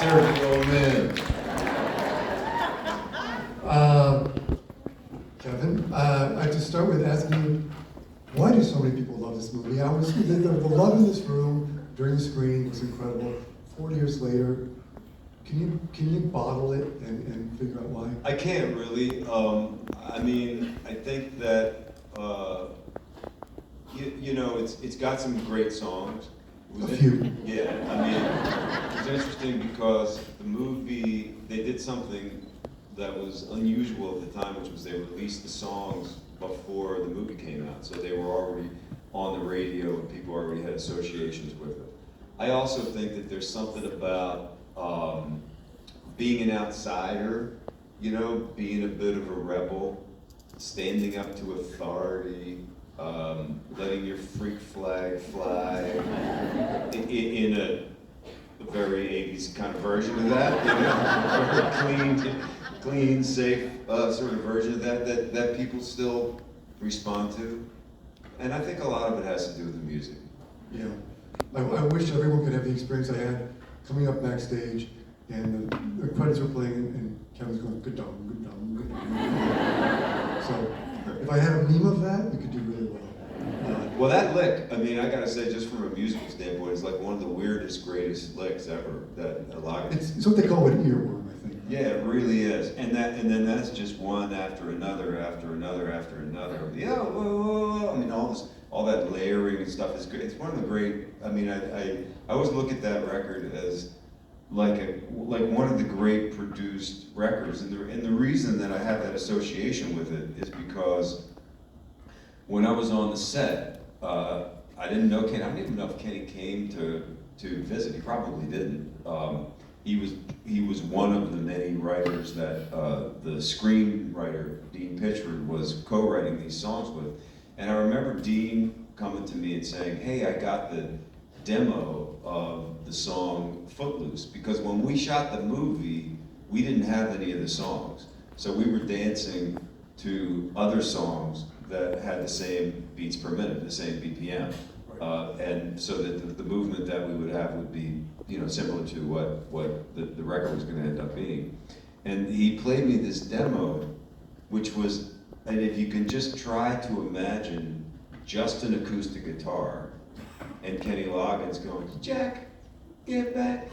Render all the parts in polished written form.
Sergio, man. Kevin, I have to start with asking you, why do so many people love this movie? The love in this room during the screening was incredible. 40 years later, can you bottle it and figure out why? I can't really. I mean, I think that you know, it's got some great songs. A few. Yeah, I mean, it's interesting because the movie, they did something that was unusual at the time, which was they released the songs before the movie came out, so they were already on the radio and people already had associations with it. I also think that there's something about being an outsider, you know, being a bit of a rebel, standing up to authority, letting your freak flag fly in a very 80s kind of version of that, you know, clean, safe sort of version of that people still respond to. And I think a lot of it has to do with the music. Yeah. I wish everyone could have the experience I had coming up backstage and the credits were playing and Kevin's going, good dong, good dong, good dong. So if I had a meme of that, we could do really well. Well, that lick, I mean, I gotta say, just from a musical standpoint, it's like one of the weirdest, greatest licks ever. That a lot of it's what they call an earworm, I think. Yeah, it really is, and then that's just one after another, after another, after another. Yeah, whoa, whoa, whoa. I mean, all that layering and stuff is great. It's one of the great. I mean, I always look at that record as like one of the great produced records, and the reason that I have that association with it is because when I was on the set. I didn't know Kenny. I don't even know if Kenny came to visit. He probably didn't. He was one of the many writers that the screenwriter Dean Pitchford was co-writing these songs with. And I remember Dean coming to me and saying, "Hey, I got the demo of the song Footloose, because when we shot the movie, we didn't have any of the songs, so we were dancing to other songs that had the same beats per minute, the same BPM, and so that the movement that we would have would be, you know, similar to what the record was going to end up being." And he played me this demo, which was, and if you can just try to imagine just an acoustic guitar, and Kenny Loggins going, "Jack, get back,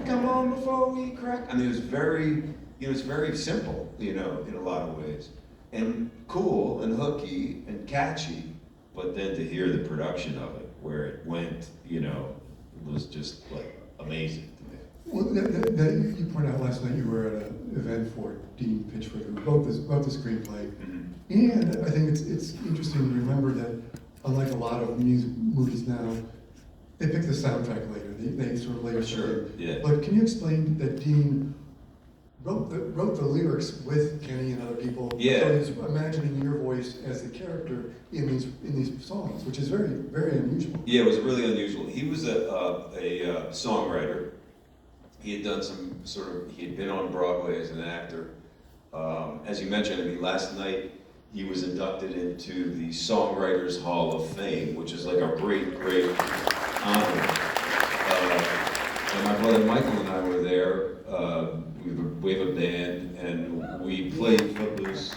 come on before we crack." I mean, it was very, you know, it's very simple, you know, in a lot of ways. And cool and hooky and catchy, but then to hear the production of it, where it went, you know, it was just like amazing to me. Well, you pointed out last night you were at an event for Dean Pitchford, who wrote the screenplay. Mm-hmm. And I think it's interesting to remember that, unlike a lot of movies now, they pick the soundtrack later. They sort of later. Sure. Yeah. But can you explain that Dean wrote the lyrics with Kenny and other people? Yeah. So he's imagining your voice as the character in these songs, which is very, very unusual. Yeah, it was really unusual. He was a songwriter. He had done some he had been on Broadway as an actor. As you mentioned, I mean, last night he was inducted into the Songwriters Hall of Fame, which is like a great, great honor. And my brother Michael and I were there. We have a band, and we played Footloose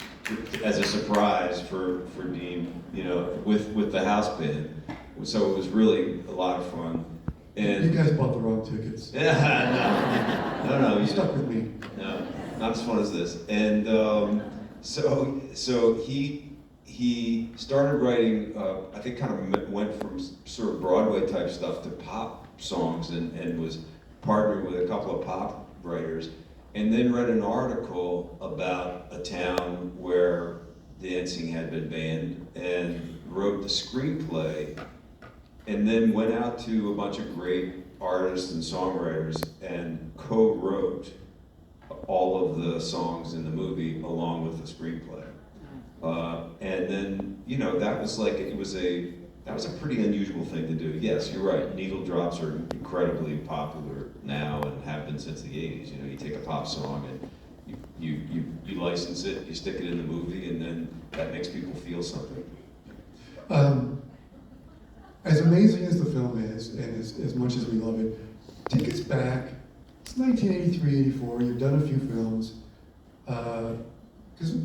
as a surprise for Dean, you know, with the house band. So it was really a lot of fun. And you guys bought the wrong tickets. Yeah, no. You stuck with me. No, not as fun as this. And so he started writing. I think kind of went from sort of Broadway type stuff to pop songs, and was partnered with a couple of pop writers. And then read an article about a town where dancing had been banned, and wrote the screenplay, and then went out to a bunch of great artists and songwriters and co-wrote all of the songs in the movie along with the screenplay. And then, you know, that was a pretty unusual thing to do. Yes, you're right. Needle drops are incredibly popular now and have been since the 80s. You know, you take a pop song and you license it, you stick it in the movie, and then that makes people feel something. As amazing as the film is, and as much as we love it, take us back it's 1983, 84, you've done a few films. Because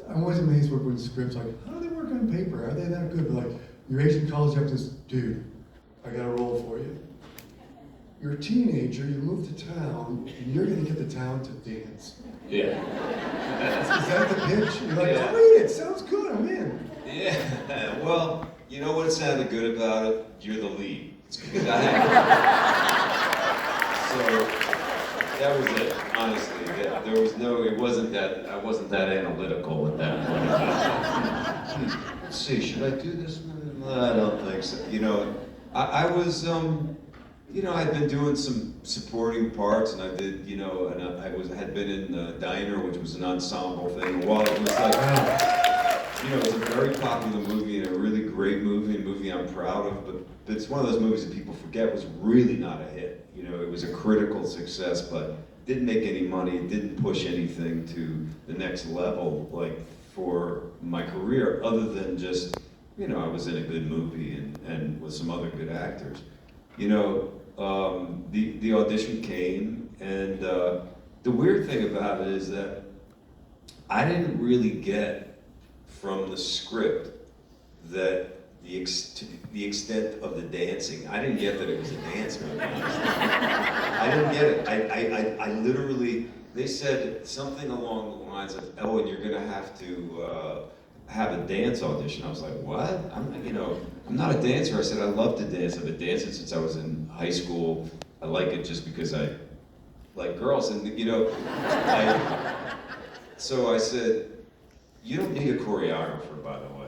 I'm always amazed when scripts like, how do they work on paper? Are they that good? But like, your agent calls you up and says, dude, I got a role for you. You're a teenager, you move to town, and you're gonna get the town to dance. Yeah. Is that the pitch? You're like, Yeah. great, it sounds good, I'm in. Yeah, well, you know what sounded good about it? You're the lead. It's because so, that was it, honestly. There was no, it wasn't that, I wasn't that analytical at that point. Let's see, should I do this? I don't think so. You know, I was, you know, I'd been doing some supporting parts, and I did, you know, and I had been in the Diner, which was an ensemble thing. And while it was like, you know, it's a very popular movie and a really great movie, a movie I'm proud of, but it's one of those movies that people forget was really not a hit. You know, it was a critical success, but didn't make any money, it didn't push anything to the next level, like, for my career, other than just, you know, I was in a good movie and with some other good actors. You know, the audition came, and the weird thing about it is that I didn't really get from the script that to the extent of the dancing. I didn't get that it was a dance movie. I didn't get it. I literally, they said something along the lines of, oh, and you're gonna have to have a dance audition. I was like, what? I'm not a dancer. I said, I love to dance. I've been dancing since I was in high school. I like it just because I like girls. And, you know, so I said, you don't need a choreographer, by the way.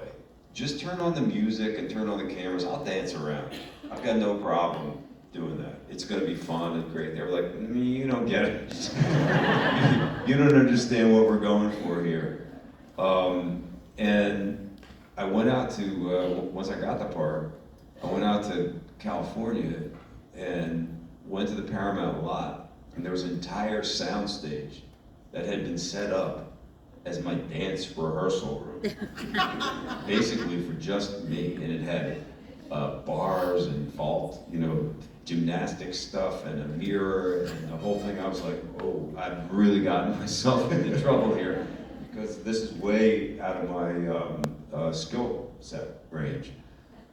Just turn on the music and turn on the cameras. I'll dance around. I've got no problem doing that. It's going to be fun and great. They were like, you don't get it. You don't understand what we're going for here. And I went out to, once I got the part, I went out to California and went to the Paramount lot, and there was an entire soundstage that had been set up as my dance rehearsal room, basically for just me, and it had bars and vault, you know, gymnastic stuff and a mirror and the whole thing. I was like, oh, I've really gotten myself into trouble here, because this is way out of my skill set range.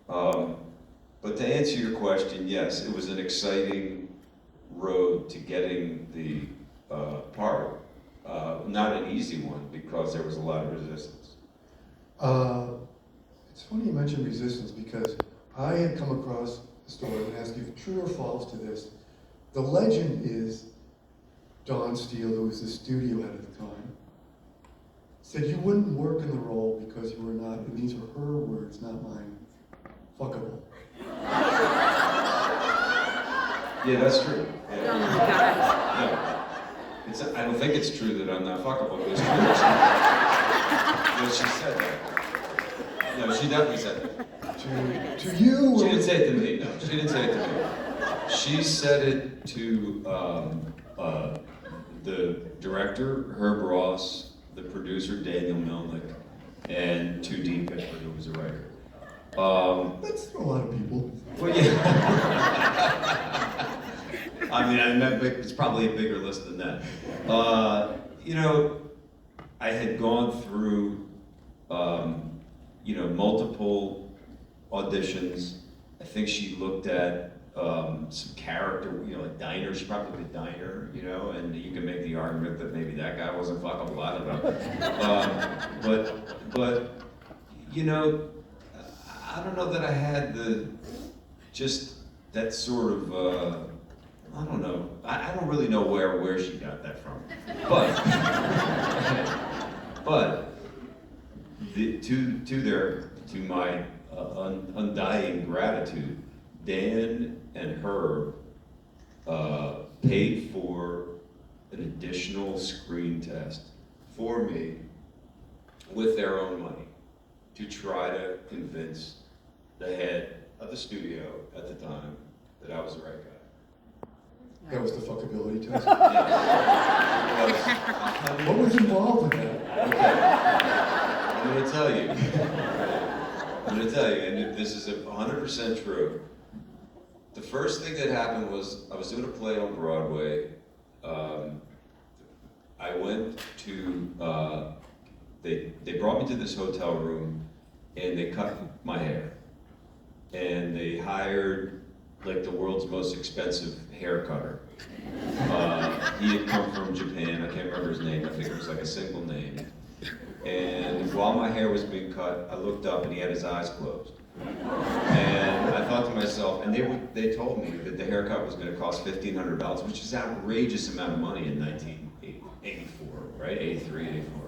But to answer your question, yes, it was an exciting road to getting the part. Not an easy one, because there was a lot of resistance. It's funny you mentioned resistance, because I had come across the story and asked you true or false to this. The legend is Dawn Steele, who was the studio head at the time, said you wouldn't work in the role because you were not, and these are her words, not mine, fuckable. Yeah, that's true. Yeah. Oh my God. No. I don't think it's true that I'm not fuckable. It's true that she said that. No, she definitely said that. To you, She didn't say it to me, no. She didn't say it to me. She said it to the director, Herb Ross, the producer, Daniel Melnick, and to Dean Pitchford, who was a writer. That's a lot of people. Well, yeah. I mean, it's probably a bigger list than that. You know, I had gone through, you know, multiple auditions. I think she looked at some character, you know, like Diner. She probably did Diner, you know, and you can make the argument that maybe that guy wasn't fuckable. I don't know. But you know, I don't know that I had just that sort of. I don't know. I don't really know where she got that from, but to my undying gratitude, Dan and Herb paid for an additional screen test for me with their own money to try to convince the head of the studio at the time that I was the right guy. That was the fuckability test. Yes. What was involved in that? Okay. I'm going to tell you, and this is 100% true. The first thing that happened was I was doing a play on Broadway, I went to, they brought me to this hotel room and they cut my hair. And they hired like the world's most expensive hair cutter. He had come from Japan, I can't remember his name, I think it was like a single name. And while my hair was being cut, I looked up and he had his eyes closed. And I thought to myself, and they told me that the haircut was gonna cost $1,500, which is an outrageous amount of money in 1984, right? 83, 84.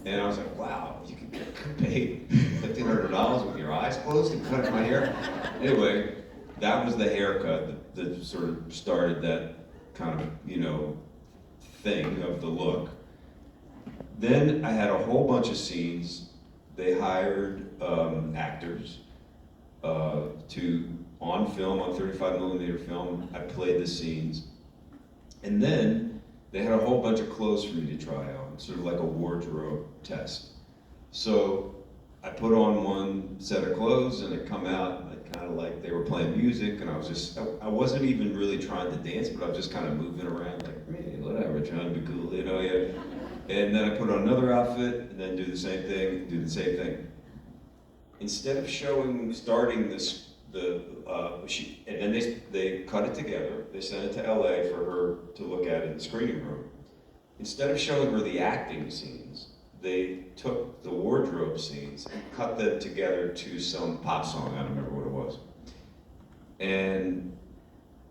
And I was like, wow, you can pay $1,500 with your eyes closed and cutting my hair? Anyway, that was the haircut that sort of started that kind of, you know, thing of the look. Then I had a whole bunch of scenes. They hired actors to, on film, on 35mm film, I played the scenes. And then they had a whole bunch of clothes for me to try on, sort of like a wardrobe test. So I put on one set of clothes and it come out kind of like they were playing music, and I wasn't even really trying to dance, but I was just kind of moving around like, hey, whatever, trying to be cool, you know, yeah. And then I put on another outfit and then do the same thing. Instead of starting this, and then they cut it together, they sent it to LA for her to look at in the screening room. Instead of showing her the acting scenes, they took the wardrobe scenes and cut them together to some pop song, I don't remember what it was. And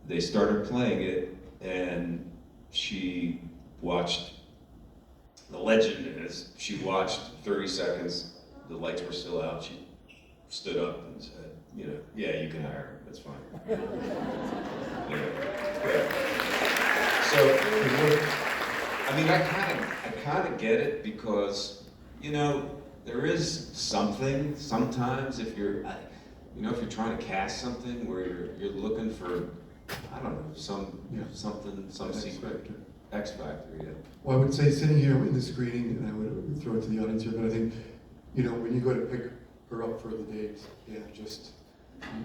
they started playing it, and she watched, the legend is, she watched 30 seconds, the lights were still out, she stood up and said, you know, yeah, you can hire her, that's fine. Yeah. So, I mean, I kind of get it, because, you know, there is something sometimes if you're trying to cast something where you're looking for, I don't know, some secret X factor, yeah. Well, I would say sitting here in the screening, and I would throw it to the audience here, but I think, you know, when you go to pick her up for the date, yeah, just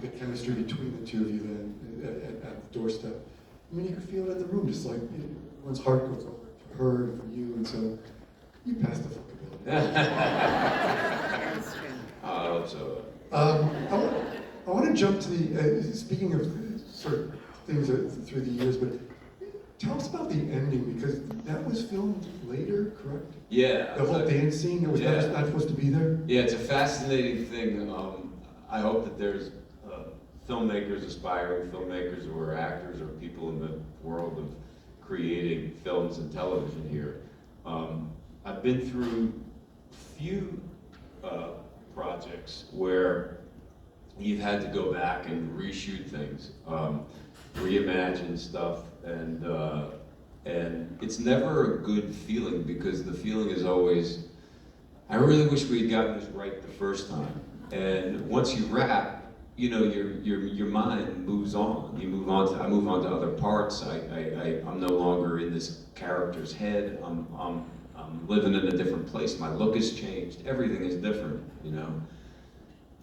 the chemistry between the two of you then at the doorstep. I mean, you could feel it in the room, just like everyone's heart goes over to her and for you, and so you passed the fuckability. That's true. I hope so. I want to jump to the, speaking of sort of things through the years, but tell us about the ending, because that was filmed later, correct? Yeah. The whole dance scene, it was not supposed to be there? Yeah, it's a fascinating thing. I hope that there's filmmakers, aspiring filmmakers, or actors, or people in the world of creating films and television here. I've been through a few projects where you've had to go back and reshoot things, reimagine stuff, and it's never a good feeling, because the feeling is always, I really wish we had gotten this right the first time. And once you wrap, you know, your mind moves on. I move on to other parts. I'm no longer in this character's head. I'm living in a different place. My look has changed. Everything is different, you know.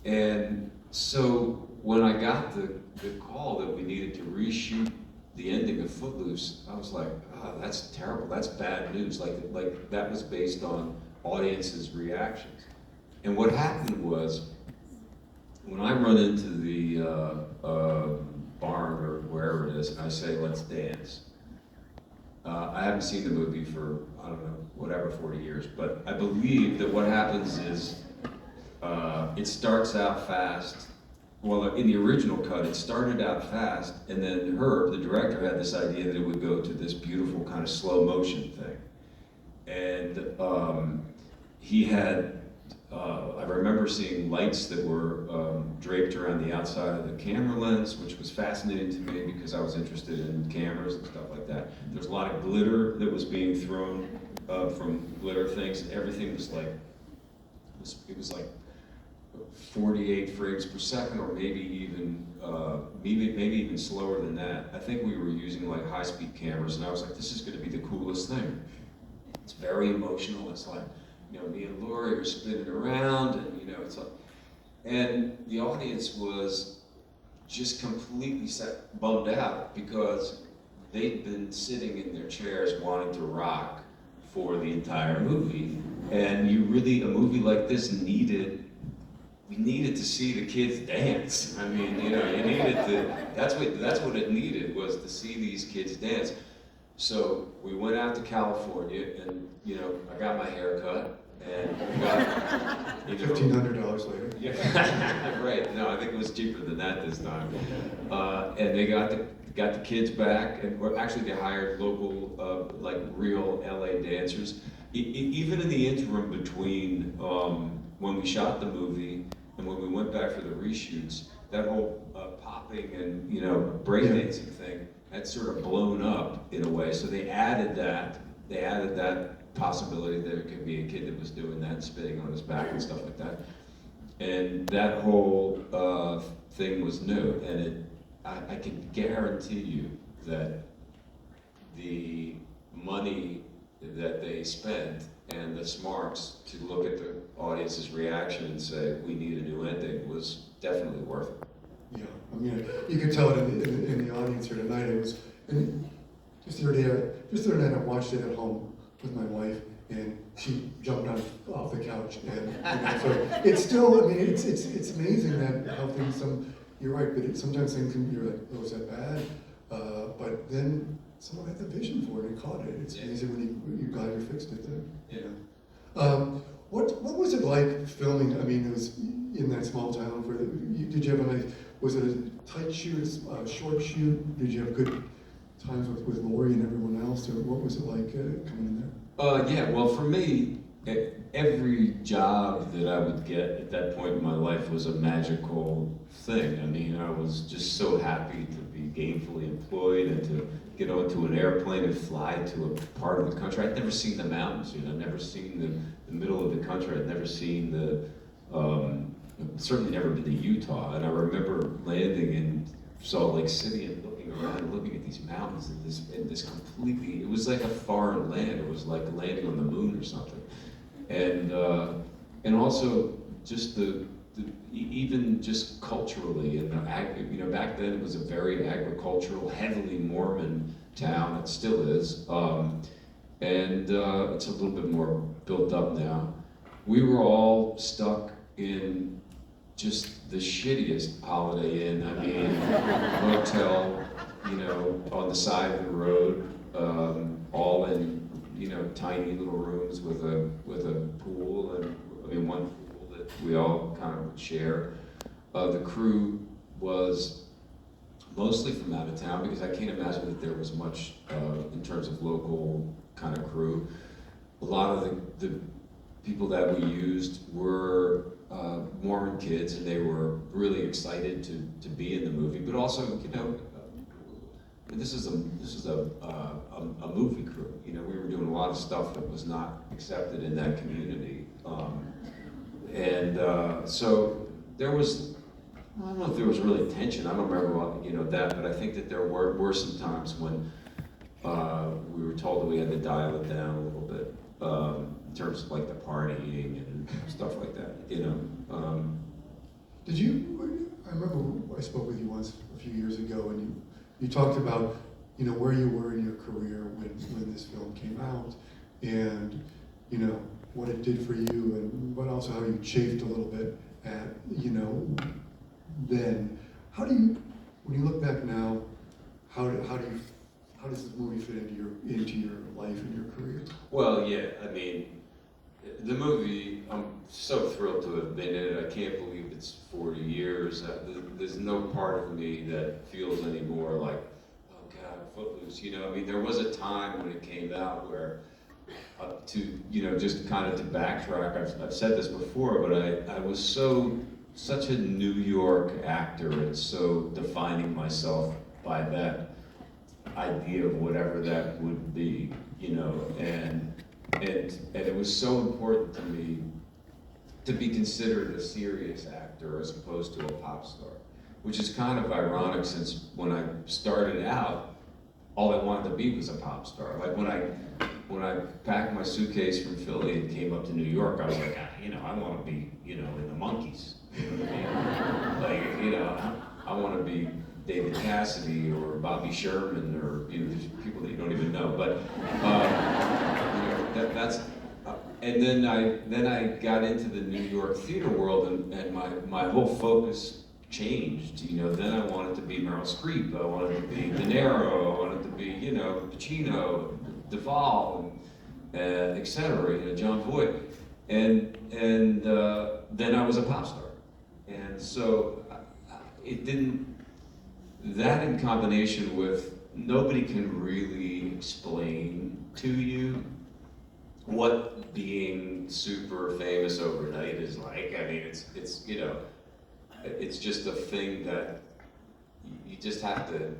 And so when I got the call that we needed to reshoot the ending of Footloose, I was like, oh, that's terrible. That's bad news. Like that was based on audiences' reactions. And what happened was, when I run into the barn or wherever it is, and I say, let's dance, I haven't seen the movie for, I don't know, whatever, 40 years, but I believe that what happens is it starts out fast. Well, in the original cut, it started out fast, and then Herb, the director, had this idea that it would go to this beautiful kind of slow motion thing. And he had, I remember seeing lights that were draped around the outside of the camera lens, which was fascinating to me because I was interested in cameras and stuff like that. There was a lot of glitter that was being thrown from glitter things, and everything was like, it was like 48 frames per second, or maybe even slower than that. I think we were using like high-speed cameras, and I was like, this is going to be the coolest thing. It's very emotional. It's like, you know, me and Lori are spinning around, and you know, it's like, and the audience was just completely bummed out, because they'd been sitting in their chairs wanting to rock for the entire movie. And a movie like this we needed to see the kids dance. I mean, you needed that's what it needed, was to see these kids dance. So we went out to California and, I got my hair cut and we got, $1,500 later. Yeah, right. No, I think it was cheaper than that this time. And they got the kids back, and actually they hired local, like real LA dancers. Even in the interim between when we shot the movie and when we went back for the reshoots, that whole popping and breakdancing thing had sort of blown up in a way. So they added that. They added that possibility that there could be a kid that was doing that, spitting on his back and stuff like that. And that whole thing was new, and I can guarantee you that the money that they spent and the smarts to look at the audience's reaction and say, we need a new ending, was definitely worth it. Yeah, I mean, you could tell it in the audience here tonight. It was, and just the other night I watched it at home with my wife, and she jumped off the couch, and so it's still, I mean, it's amazing that how things, you're right, but sometimes things can be like, oh, is that bad? But then someone had the vision for it and caught it. It's amazing when you got it, fixed it then. Yeah. What was it like filming? I mean, it was in that small town. Did you have a nice? Was it a tight shoot, a short shoot? Did you have good times with Lori and everyone else, or what was it like coming in there? Yeah. Well, for me, every job that I would get at that point in my life was a magical thing. I mean, I was just so happy to be gainfully employed and to get onto an airplane and fly to a part of the country. I'd never seen the mountains, never seen the middle of the country. I'd never seen certainly never been to Utah. And I remember landing in Salt Lake City and looking around and looking at these mountains and this completely, it was like a foreign land. It was like landing on the moon or something. And also just even just culturally, and back then it was a very agricultural, heavily Mormon town. It still is, and it's a little bit more built up now. We were all stuck in just the shittiest Holiday Inn. I mean, hotel, on the side of the road, all in tiny little rooms with a pool, and one pool that we all kind of would share. The crew was mostly from out of town, because I can't imagine that there was much in terms of local kind of crew. A lot of the people that we used were Mormon kids, and they were really excited to be in the movie, but also, this is a movie crew. We were doing a lot of stuff that was not accepted in that community, so there was, I don't know if there was really tension. I don't remember that, but I think that there were some times when we were told that we had to dial it down a little bit in terms of like the partying and stuff like that. Did you? I remember I spoke with you once a few years ago, and you talked about where you were in your career when this film came out, and what it did for you, but also how you chafed a little bit at then. How do you, when you look back now, how does this movie fit into your life and your career? Well, yeah, I mean, the movie, I'm so thrilled to have been in it. I can't believe it's 40 years. There's no part of me that feels anymore like, oh God, Footloose. I mean, there was a time when it came out where, just kind of to backtrack, I've said this before, but I was such a New York actor, and so defining myself by that idea of whatever that would be, and it was so important to me to be considered a serious actor as opposed to a pop star, which is kind of ironic, since when I started out, all I wanted to be was a pop star. Like when I packed my suitcase from Philly and came up to New York, I was like, I want to be, in the Monkees. You know what I mean? Like, I want to be David Cassidy or Bobby Sherman or there's people that you don't even know. But that's and then I got into the New York theater world, and my whole focus changed. Then I wanted to be Meryl Streep, I wanted to be De Niro, I wanted to be Pacino, Duvall, and etc. John Voight, and then I was a pop star, and so it didn't. That in combination with nobody can really explain to you what being super famous overnight is like. I mean, it's it's just a thing that you just have to.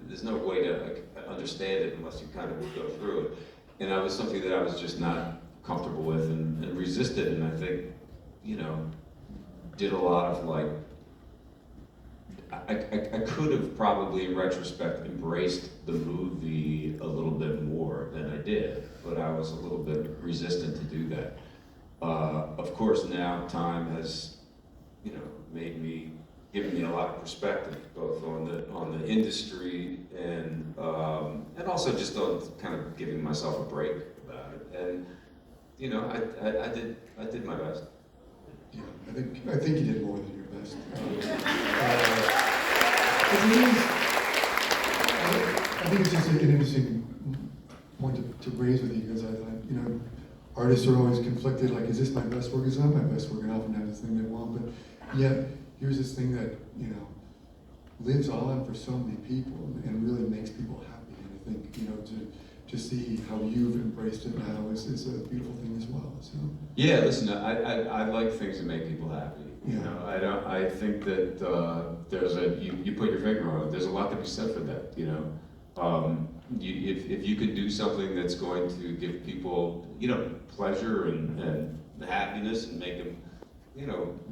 There's no way to understand it unless you kind of go through it. And that was something that I was just not comfortable with and resisted. And I think, did a lot of like. I could have probably, in retrospect, embraced the movie a little bit more than I did, but I was a little bit resistant to do that. Of course, now time has, given me a lot of perspective, both on the industry and also just on kind of giving myself a break about it. And I did my best. Yeah, I think you did more than your best. I think it's just an interesting point to raise with you, because I thought, artists are always conflicted, like, is this my best work? It's not my best work, and often have this thing they want, but yet, here's this thing that, lives on for so many people and really makes people happy. And I think, to see how you've embraced it now is a beautiful thing as well. So. Yeah, listen, I like things that make people happy. I think that there's you put your finger on it. There's a lot to be said for that. If you could do something that's going to give people pleasure and happiness and make them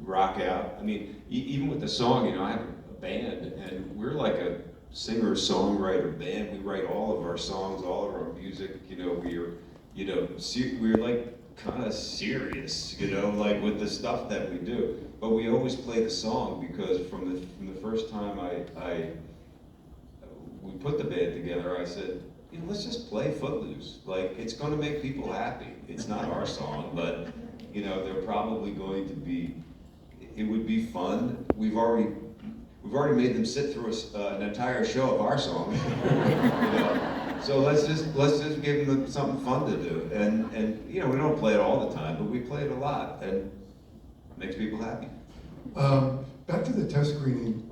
rock out. I mean, even with the song, I have a band, and we're like a singer-songwriter band. We write all of our songs, all of our music. We're like kind of serious, like with the stuff that we do. But we always play the song, because from the first time we put the band together, I said, let's just play Footloose. Like, it's going to make people happy. It's not our song, but they're probably going to be. It would be fun. We've already made them sit through an entire show of our song. So let's just give them something fun to do. And we don't play it all the time, but we play it a lot, and it makes people happy. Back to the test screening,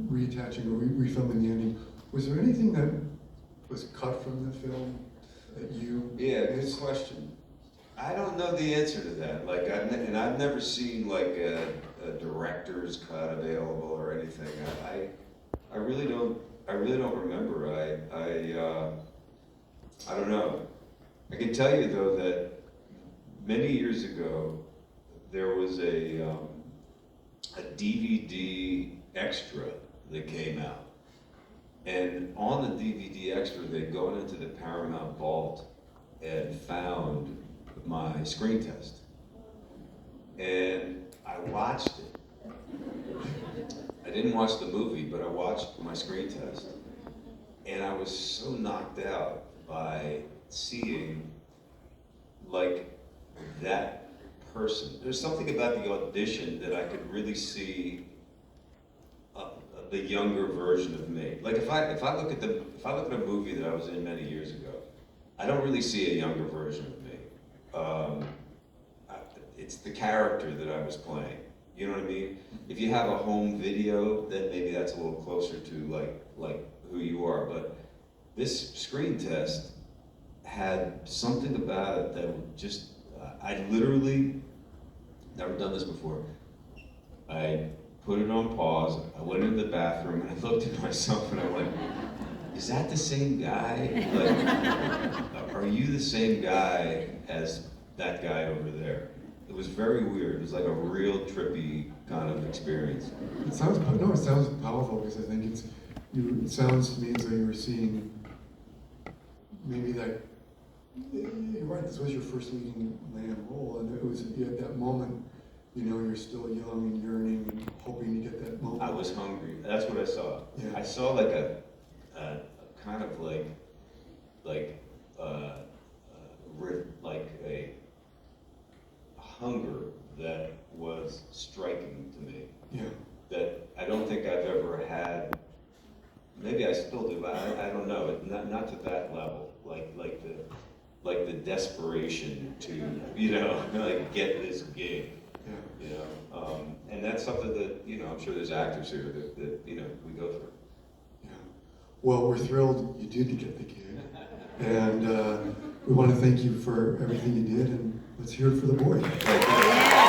reattaching or refilming the ending. Was there anything that was cut from the film that you? Yeah, good question. I don't know the answer to that. Like, I've never seen like a director's cut available or anything. I really don't remember. I don't know. I can tell you though that many years ago there was a DVD extra that came out, and on the DVD extra they'd gone into the Paramount vault and found my screen test, and I watched it. I didn't watch the movie, but I watched my screen test, and I was so knocked out by seeing like that person. There's something about the audition that I could really see the younger version of me. Like if I look at a movie that I was in many years ago, I don't really see a younger version of me. It's the character that I was playing. You know what I mean? If you have a home video, then maybe that's a little closer to like who you are. But this screen test had something about it that would just, I literally never done this before. I put it on pause, I went into the bathroom, and I looked at myself and I went, is that the same guy? Like, are you the same guy as that guy over there? It was very weird. It was like a real trippy kind of experience. It sounds powerful, because I think it sounds to me as though you were seeing maybe that, you're right, this was your first leading man role, and it was, you had that moment you know you're still young and yearning and hoping to get that moment. I was hungry. That's what I saw. Yeah. I saw like a kind of like like a hunger that was striking to me. Yeah. That I don't think I've ever had. Maybe I still do, but I don't know. Not to that level. Like the desperation to like get this gig. Yeah. And that's something that I'm sure there's actors here that we go through. Yeah. Well, we're thrilled you did get the gig. And we want to thank you for everything you did, and let's hear it for the boy. Thank you.